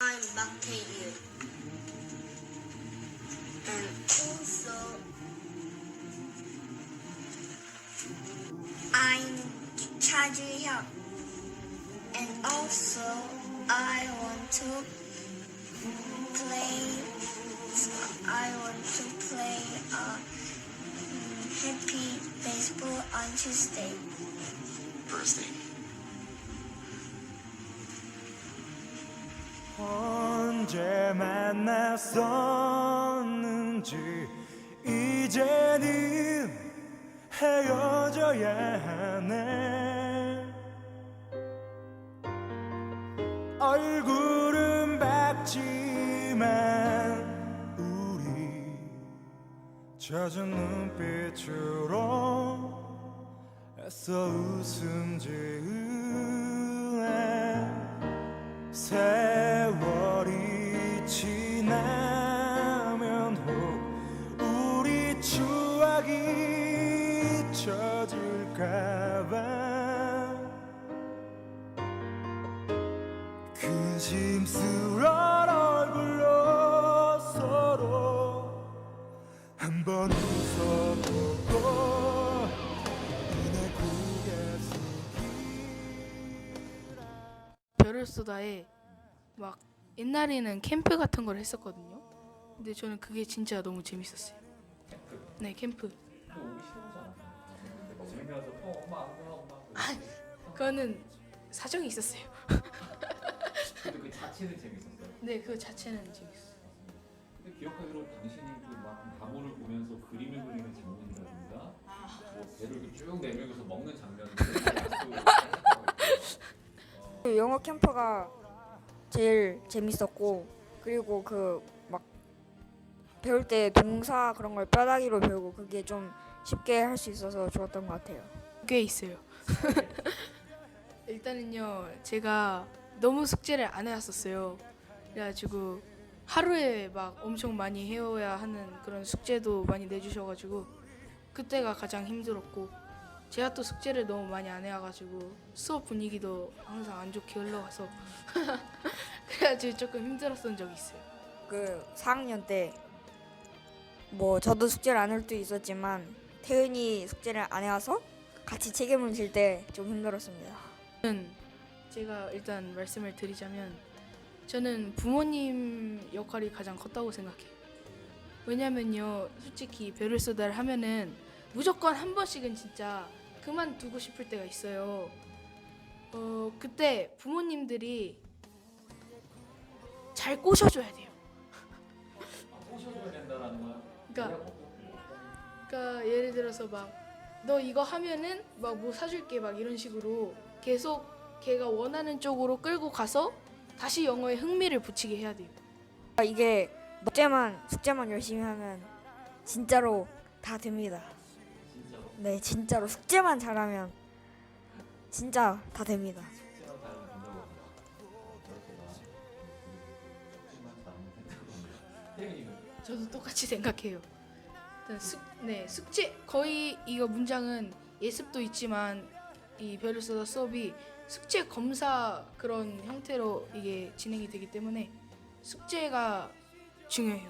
time back to you. And also, I'm Chajuhyuk. And also, I want to play. Happy baseball on Tuesday. Thursday. 언제 만났었는지 이제는 헤어져야 하네. 얼굴은 밝지만 우리 젖은 눈빛으로 애써 웃음 지으네. 세월이 지나면 혹 우리 추억이 잊혀질까봐 근심스러운 얼굴로 서로 한번 웃어보고 이내 고개 숙이라. 별을 쏘다에 막 옛날에는 캠프 같은 걸 했었거든요. 근데 저는 그게 진짜 너무 재밌었어요. 네, 캠프. 그거는 사정이 있었어요. 그래도 그 자체는 재밌었어요. 네, 그 자체는 재밌었어요. 근데 기억하기로 당신이 그막 가물을 보면서 그림을 그리는 장면이라든가 뭐 배를 이렇게 쭉 내밀고서 먹는 장면들 영어 캠프가 제일 재밌었고, 그리고 그 막 배울 때 동사 그런 걸 뼈다귀로 배우고 그게 좀 쉽게 할 수 있어서 좋았던 것 같아요. 꽤 있어요. 일단은요, 제가 너무 숙제를 안 해왔었어요. 그래가지고 하루에 막 엄청 많이 해야 하는 그런 숙제도 많이 내주셔가지고 그때가 가장 힘들었고, 제가 또 숙제를 너무 많이 안 해와가지고 수업 분위기도 항상 안 좋게 흘러가서 그래가지고 조금 힘들었던 적이 있어요. 그 4학년 때 뭐 저도 숙제를 안 할 때도 있었지만 태은이 숙제를 안 해와서 같이 책임을 질 때 좀 힘들었습니다. 저는 제가 일단 말씀을 드리자면 저는 부모님 역할이 가장 컸다고 생각해요. 왜냐면요, 솔직히 별을 쏘다를 하면은 무조건 한 번씩은 진짜 그만두고 싶을 때가 있어요. 그때 부모님들이 잘 꼬셔줘야 돼요. 꼬셔줘야 된다라는 건 그러니까 예를 들어서 막 너 이거 하면은 막 뭐 사줄게 막 이런 식으로 계속 걔가 원하는 쪽으로 끌고 가서 다시 영어에 흥미를 붙이게 해야 돼요. 이게 숙제만 열심히 하면 진짜로 다 됩니다. 진짜로 네, 진짜로 숙제만 잘하면 진짜 다 됩니다. 숙제만 잘하면 된다고 합니다. 저렇게가 숙제만 잘하면 된다고 합니다. 태민이는 저도 똑같이 생각해요. 일단 숙제 거의 이거 문장은 예습도 있지만 이 별을 쏘다 수업이 숙제 검사 그런 형태로 이게 진행이 되기 때문에 숙제가 중요해요.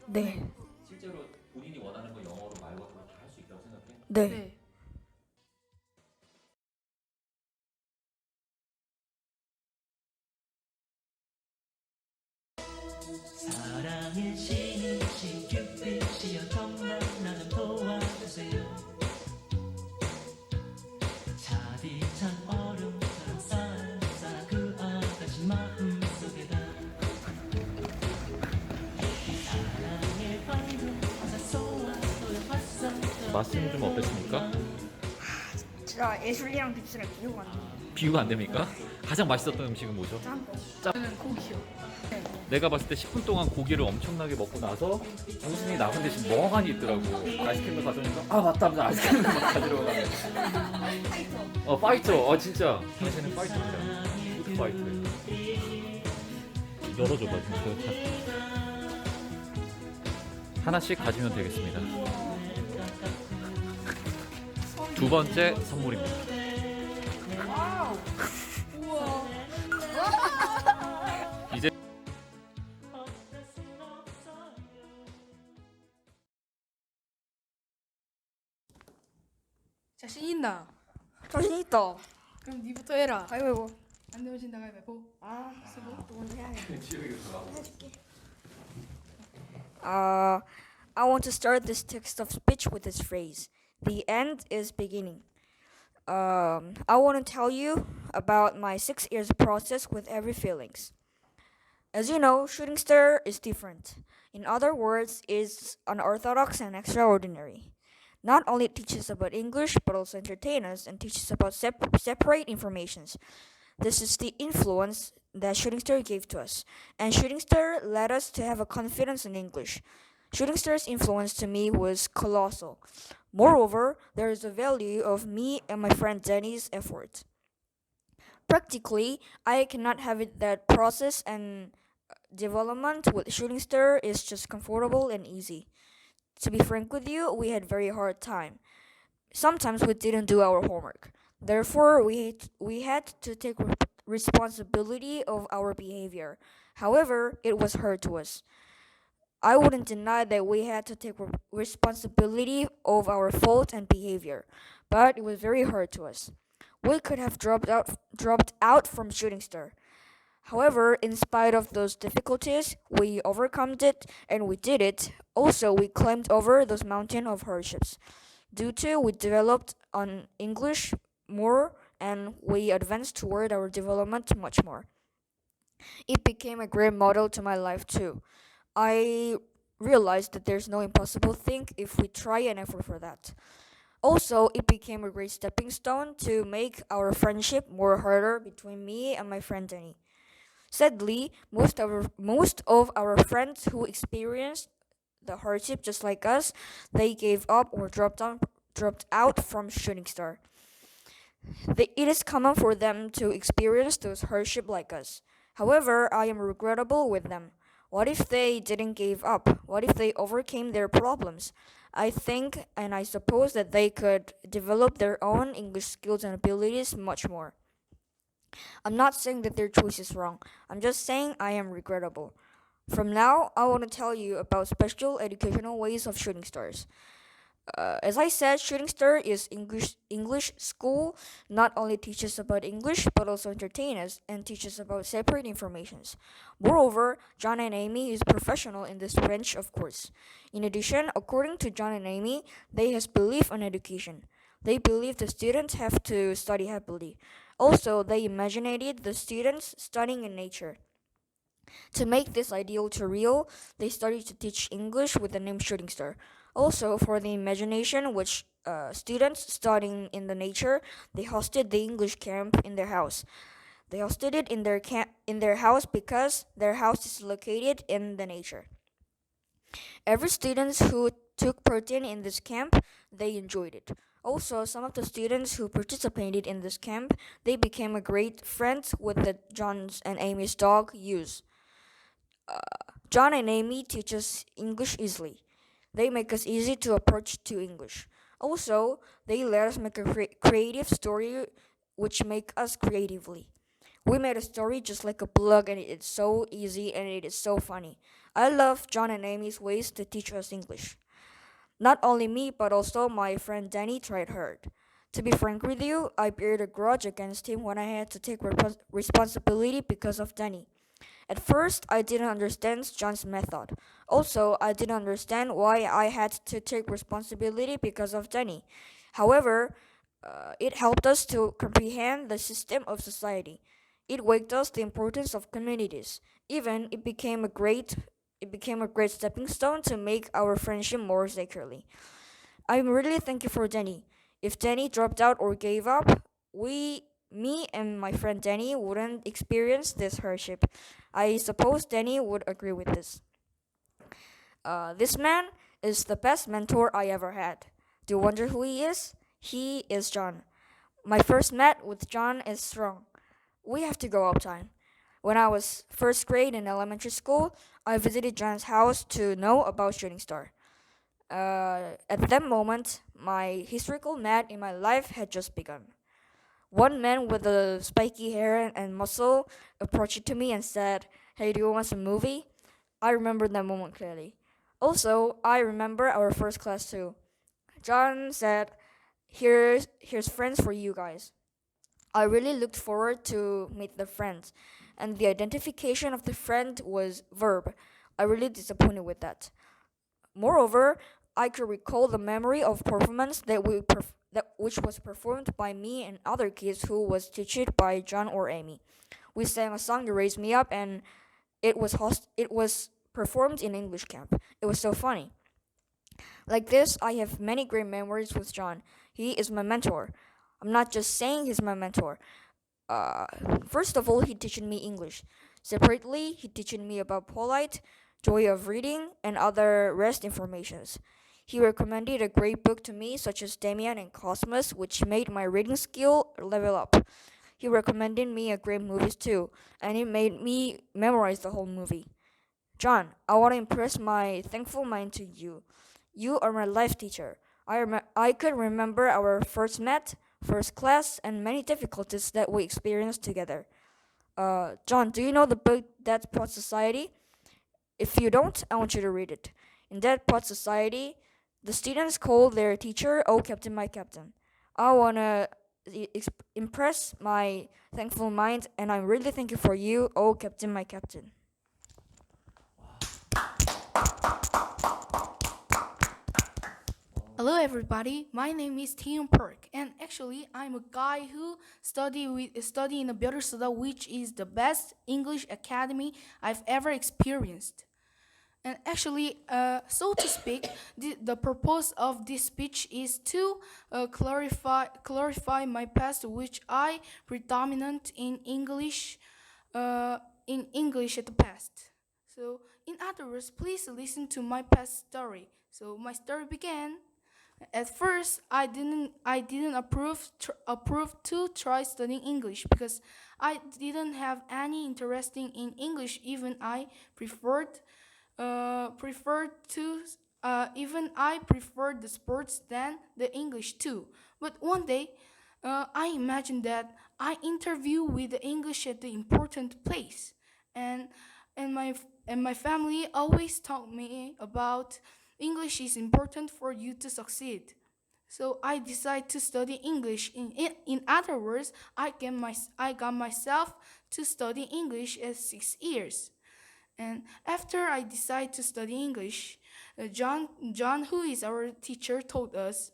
네, 실제로 본인이 원하는 거 영어로 말고 다 할 수 있다고 생각해? 네. 네. 사랑의 신이시 큐피시여 정말 나 좀 도와주세요. 차디찬 얼음처럼 쌀쌀한 그 아가씨 마음속에다 사랑의 방금 화사 쏘았어요 화사. 맛은 좀 어땠습니까? 진짜 예술이랑 빕스랑 비교가 안 돼요. 비교가 안 됩니까? 가장 맛있었던 음식은 뭐죠? 저는 고기요. 내가 봤을 때 10분 동안 고기를 엄청나게 먹고 나서 무슨이 나간 대신 멍하니 있더라고. 아이스크림을 가져오니까 아 맞다 하면서 아이스크림을 막 가지러 가는 파이터. 진짜 당신은 파이터입니다. 푸드 파이터. 열어줘봐. 하나씩 가지면 되겠습니다. 두 번째 선물입니다. 자신 있나? 자신 있다. 그럼 니부터 해라. 가위바위보. 안 되면 진다 가위바위보. 아, 또 먼저 해야겠다. 지우개가 I want to start this text of speech with this phrase. The end is beginning. I want to tell you about my 6 years process with every feelings. As you know, Shooting Star is different. In other words, it's unorthodox and extraordinary. Not only it teaches about English, but also entertain us and teaches about separate informations. This is the influence that Shooting Star gave to us, and Shooting Star led us to have a confidence in English. Shooting Star's influence to me was colossal. Moreover, there is a value of me and my friend Danny's effort. Practically, I cannot have it that process and development with Shooting Star is just comfortable and easy. To be frank with you, we had very hard time. Sometimes we didn't do our homework. Therefore, we had to take responsibility of our behavior. However, it was hard to us. I wouldn't deny that we had to take responsibility of our fault and behavior, but it was very hard to us. We could have dropped out from Shooting Star. However, in spite of those difficulties, we overcome it and we did it. Also, we climbed over those mountain of hardships. Due to we developed on English more and we advanced toward our development much more. It became a great model to my life too. I realized that there's no impossible thing if we try and effort for that. Also, it became a great stepping stone to make our friendship more harder between me and my friend Danny. Sadly, most of our friends who experienced the hardship just like us, they gave up or dropped out from Shooting Star. It is common for them to experience those hardship like us. However, I am regrettable with them. What if they didn't give up? What if they overcame their problems? I think and I suppose that they could develop their own English skills and abilities much more. I'm not saying that their choice is wrong. I'm just saying I am regrettable. From now, I want to tell you about special educational ways of Shooting Stars. As I said, Shooting Star is English school. Not only teaches about English, but also entertain us and teaches about separate informations. Moreover, John and Amy is professional in this branch of course. In addition, according to John and Amy, they has belief in education. They believe the students have to study happily. Also, they imaginated the students studying in nature. To make this ideal to real, they started to teach English with the name Shooting Star. Also, for the imagination, which students studying in the nature, they hosted the English camp in their house. They hosted it in their house because their house is located in the nature. Every student who took part in this camp, they enjoyed it. Also, some of the students who participated in this camp, they became a great friends with the John's and Amy's dog, Use. John and Amy teach us English easily. They make us easy to approach to English. Also, they let us make a creative story which make us creatively. We made a story just like a blog and it's so easy and it is so funny. I love John and Amy's ways to teach us English. Not only me, but also my friend Danny tried hard. To be frank with you, I bear a grudge against him when I had to take responsibility because of Danny. At first, I didn't understand John's method. Also, I didn't understand why I had to take responsibility because of Danny. However, it helped us to comprehend the system of society. It waked us the importance of communities. Even it became a great stepping stone to make our friendship more securely. I'm really thankful for Danny. If Danny dropped out or gave up, me and my friend Danny wouldn't experience this hardship. I suppose Danny would agree with this. This man is the best mentor I ever had. Do you wonder who he is? He is John. My first met with John is strong. We have to go uptime. When I was first grade in elementary school, I visited John's house to know about Shooting Star. At that moment, my historical mat in my life had just begun. One man with a spiky hair and muscle approached to me and said, "Hey, do you want some movie?" I remember that moment clearly. Also, I remember our first class too. John said here's friends for you guys. I really looked forward to meet the friends, and the identification of the friend was verb. I really disappointed with that. Moreover, I could recall the memory of performance which was performed by me and other kids who was taught by John or Amy. We sang a song to raise me up, and it was performed in English camp. It was so funny. Like this, I have many great memories with John. He is my mentor. I'm not just saying he's my mentor. First of all, he teaching me English. Separately, he teaching me about polite, joy of reading, and other rest informations. He recommended a great book to me, such as Damien and Cosmos, which made my reading skill level up. He recommended me a great movies too, and it made me memorize the whole movie. John, I want to impress my thankful mind to you. You are my life teacher. I could remember our first met, first class, and many difficulties that we experienced together. John, do you know the book Dead Pot Society? If you don't, I want you to read it. In Dead Pot Society, the students call their teacher, "Oh, Captain, my Captain." I want to impress my thankful mind, and I'm really thankful for you, "Oh, Captain, my Captain." Hello everybody, my name is Taeyong Park, and actually I'm a guy who study in the Byeolsuda, which is the best English academy I've ever experienced. And actually, so to speak, the purpose of this speech is to clarify my past, which I predominant in English at the past. So, in other words, please listen to my past story. So, my story began. At first, I didn't approve to try studying English because I didn't have any interest in English. Even I preferred the sports than the English too. But one day, I imagined that I interview with the English at the important place, and my family always taught me about English is important for you to succeed. So I decided to study English. In other words, I got myself to study English at 6 years. And after I decided to study English, John, who is our teacher, told us,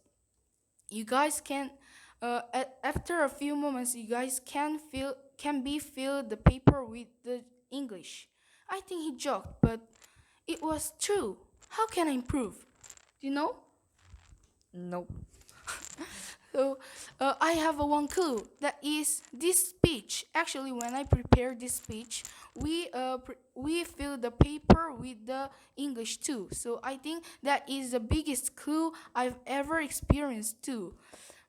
"You guys can, after a few moments, you guys fill the paper with the English." I think he joked, but it was true. How can I improve? Do you know? Nope. So I have one clue. That is this speech. Actually, when I prepared this speech, we fill the paper with the English too. So I think that is the biggest clue I've ever experienced too.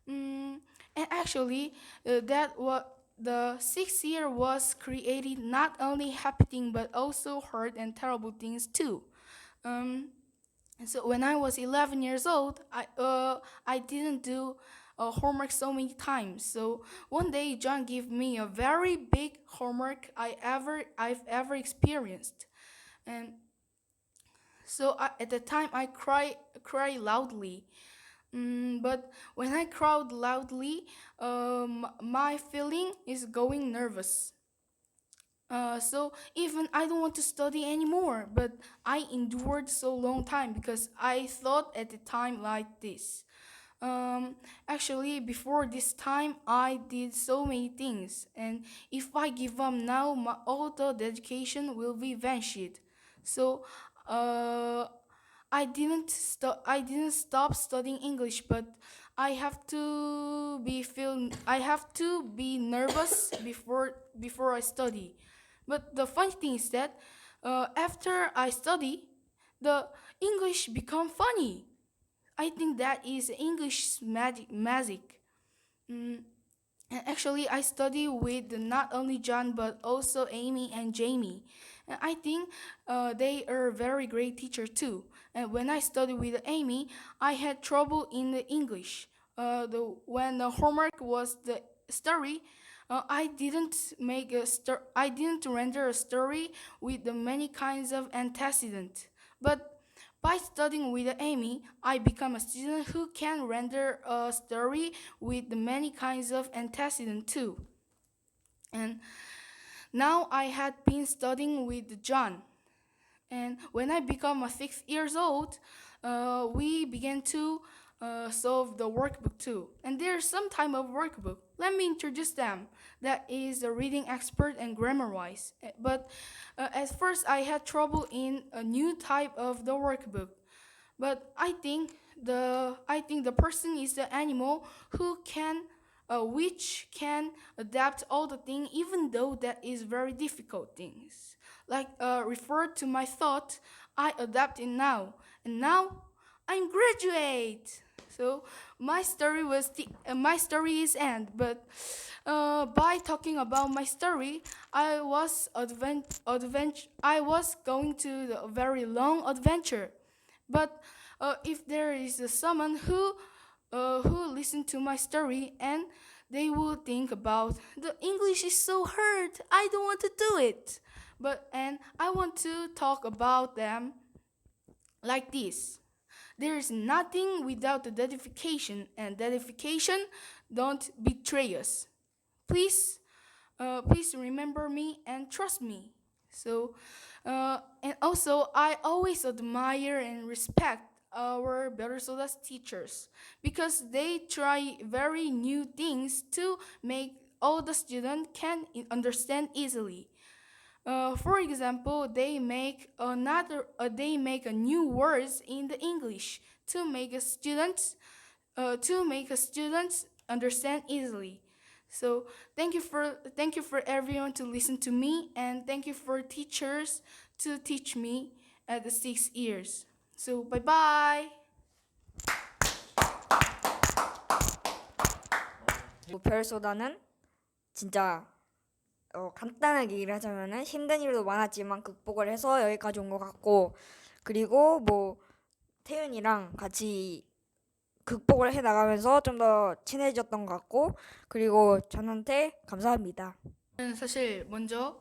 And actually, that what the 6 year was created not only happy things but also hard and terrible things too. So when I was 11 years old, I didn't do homework so many times. So one day John gave me a very big homework I've ever experienced, and so at the time I cry loudly. But when I cried loudly, my feeling is going nervous. So even I don't want to study anymore, but I endured so long time because I thought at the time like this. Actually, before this time, I did so many things, and if I give up now, all the dedication will be vanished. So, I didn't stop studying English, but I have to be nervous before I study. But the funny thing is that after I study, the English become funny. I think that is English magic. Mm, and actually, I study with not only John but also Amy and Jamie. And I think they are very great teacher too. And when I studied with Amy, I had trouble in the English. When the homework was the story, I didn't render a story with the many kinds of antecedent. But By studying with Amy, I become a student who can render a story with the many kinds of antecedent too. And now I had been studying with John. And when I become a 6 years old, we began to solve the workbook too. And there's some type of workbook. Let me introduce them. That is a reading expert and grammar wise. But at first I had trouble in a new type of the workbook. But I think the person is the animal who can which can adapt all the things even though that is very difficult things. Like refer to my thought, I adapt it now, and now I'm graduate. So my story is end. But by talking about my story, I was I was going to a very long adventure. But if there is someone who listen to my story and they will think about the English is so hard, I don't want to do it. But and I want to talk about them like this. There is nothing without the dedication, and dedication don't betray us. Please, please remember me and trust me. So, and also I always admire and respect our Berusoda's teachers because they try very new things to make all the students can understand easily. For example, they make a new words in the English to make a students understand easily. So thank you for everyone to listen to me, and thank you for teachers to teach me at the 6 years. So bye bye. 별소다는 진짜 간단하게 얘기를 하자면은 힘든 일도 많았지만 극복을 해서 여기까지 온 것 같고, 그리고 뭐 태윤이랑 같이 극복을 해 나가면서 좀 더 친해졌던 것 같고, 그리고 전한테 감사합니다. 사실 먼저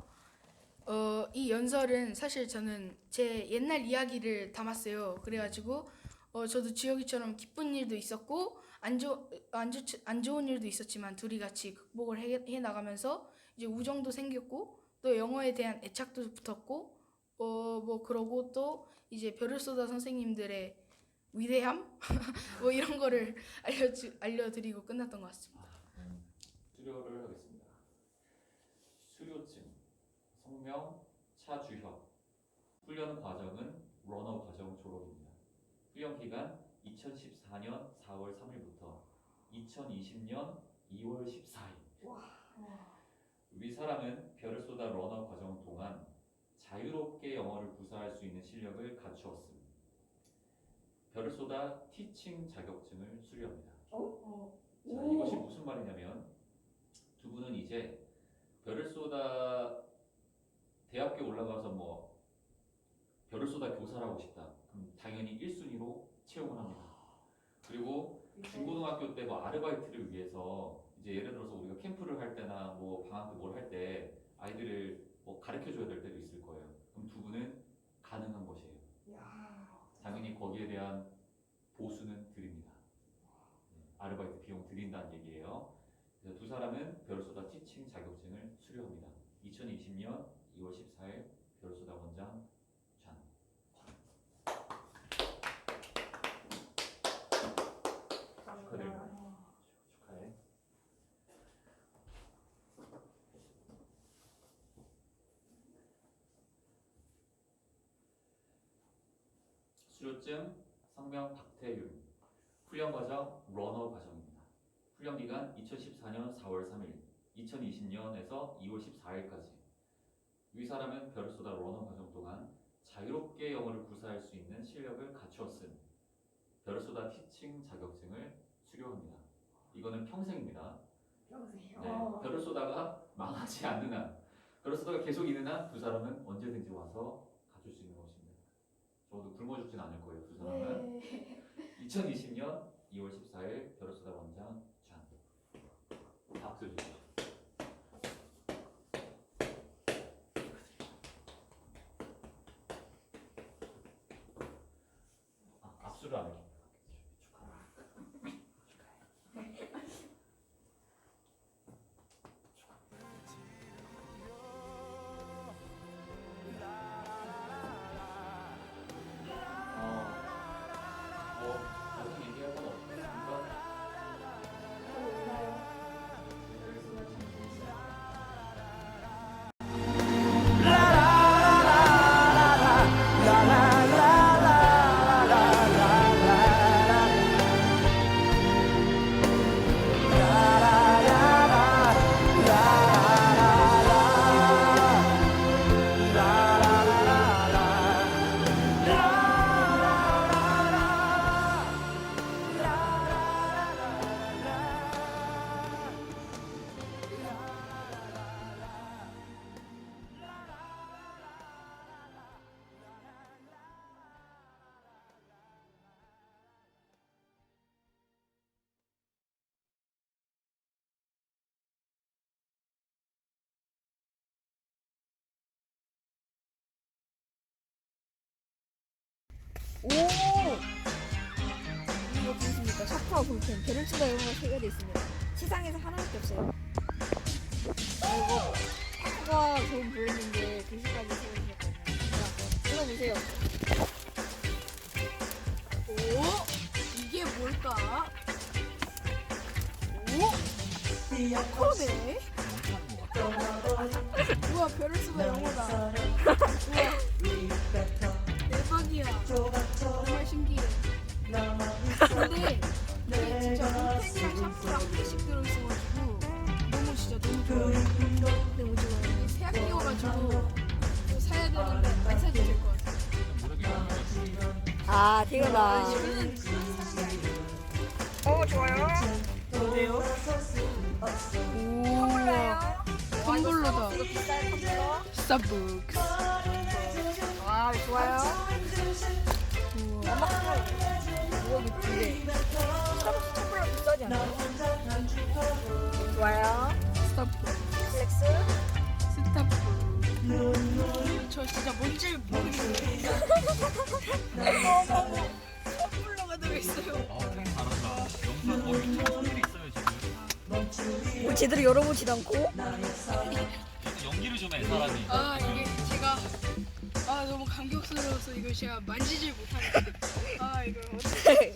이 연설은 사실 저는 제 옛날 이야기를 담았어요. 그래가지고 저도 지혁이처럼 기쁜 일도 있었고 안 좋은 일도 있었지만 둘이 같이 극복을 해 나가면서 이제 우정도 생겼고 또 영어에 대한 애착도 붙었고 뭐 그러고 또 이제 별을 쏟아 선생님들의 위대함 뭐 이런 거를 알려드리고 끝났던 것 같습니다. 수료를 하겠습니다. 수료증, 성명, 차주협. 훈련 과정은 러너 과정 졸업입니다. 훈련 기간 2014년 4월 3일부터 2020년 2월 14일. 위 사람은 별을 쏟아 러너 과정 동안 자유롭게 영어를 구사할 수 있는 실력을 갖추었음. 별을 쏟아 티칭 자격증을 수료합니다. 자, 이것이 무슨 말이냐면 두 분은 이제 별을 쏟아 대학교에 올라가서 뭐 별을 쏟아 교사를 하고 싶다. 그럼 당연히 1순위로 채용을 합니다. 그리고 중고등학교 때 뭐 아르바이트를 위해서 이제 예를 들어서 우리가 캠프를 할 때나 뭐 방학 때 뭘 할 때 아이들을 뭐 가르쳐 줘야 될 때도 있을 거예요. 그럼 두 분은 가능한 것이에요. 당연히 거기에 대한 보수는 드립니다. 아르바이트 비용 드린다는 얘기예요. 그래서 두 사람은 별소다 티칭 자격증을 수료합니다. 2020년 2월 14일 별소다 원장 잔. 축하드립니다. 축하해. 수료증 성명 박태윤. 훈련 과정 러너 과정입니다. 훈련 기간 2014년 4월 3일, 2020년에서 2월 14일까지. 위 사람은 별을 쏟아 러너 과정 동안 자유롭게 영어를 구사할 수 있는 실력을 갖추었음. 별을 쏟아 티칭 자격증을 수료합니다. 이거는 평생입니다. 평생이요? 네, 별을 쏟아가 망하지 않는 한, 별을 쏟아가 계속 있는 한 두 사람은 언제든지 와서 가질 수 있는 것입니다. 저도 굶어 죽진 않을 거예요, 두 사람은. 2020년 2월 14일 별을 쏟아 원장 잔. 박수 주시죠. 오! 이거 보십니까? 샤프와 볼펜, 베를츠가 영어가 3개도 있습니다. 세상에서 하나밖에 없어요. 그리고 파크가 좋은 보였는데 글씨까지 써주셨거든요. 읽어보세요. 오, 이게 뭘까? 오, 코네. 우와, 베를츠가 영어다. 우와, 대박이야. 정말 신기해. 근데 이게 진짜 볼펜이랑 샤프랑 한 개씩 들어있어가지고 너무 진짜 너무 좋아요. 너무 좋아요. 새 학기여가지고 이거 사야 되는데 안 사도 될 것 같아요. 아, 되게다. 저는 좋아요. 어때요? 오, 텀블러다. 이거 비싼 텀블러. 스타벅스. 와, 좋아요. 여기 두개. 스타벅스 텀블러 비싸지 않나요? 좋아요. 스타벅스. 플렉스. 스타벅스. 저 진짜 뭔지 모르겠어요. 텀블러가 들어있어요. 잘한다. 영상 거의 1,000개 있어요 지금. 제대로 열어보지도 않고. 연기를 좀 해 사람이. 아 이게 제가 너무 감격스러워서 이걸 제가 만지질 못하겠어요. 이걸 어떻게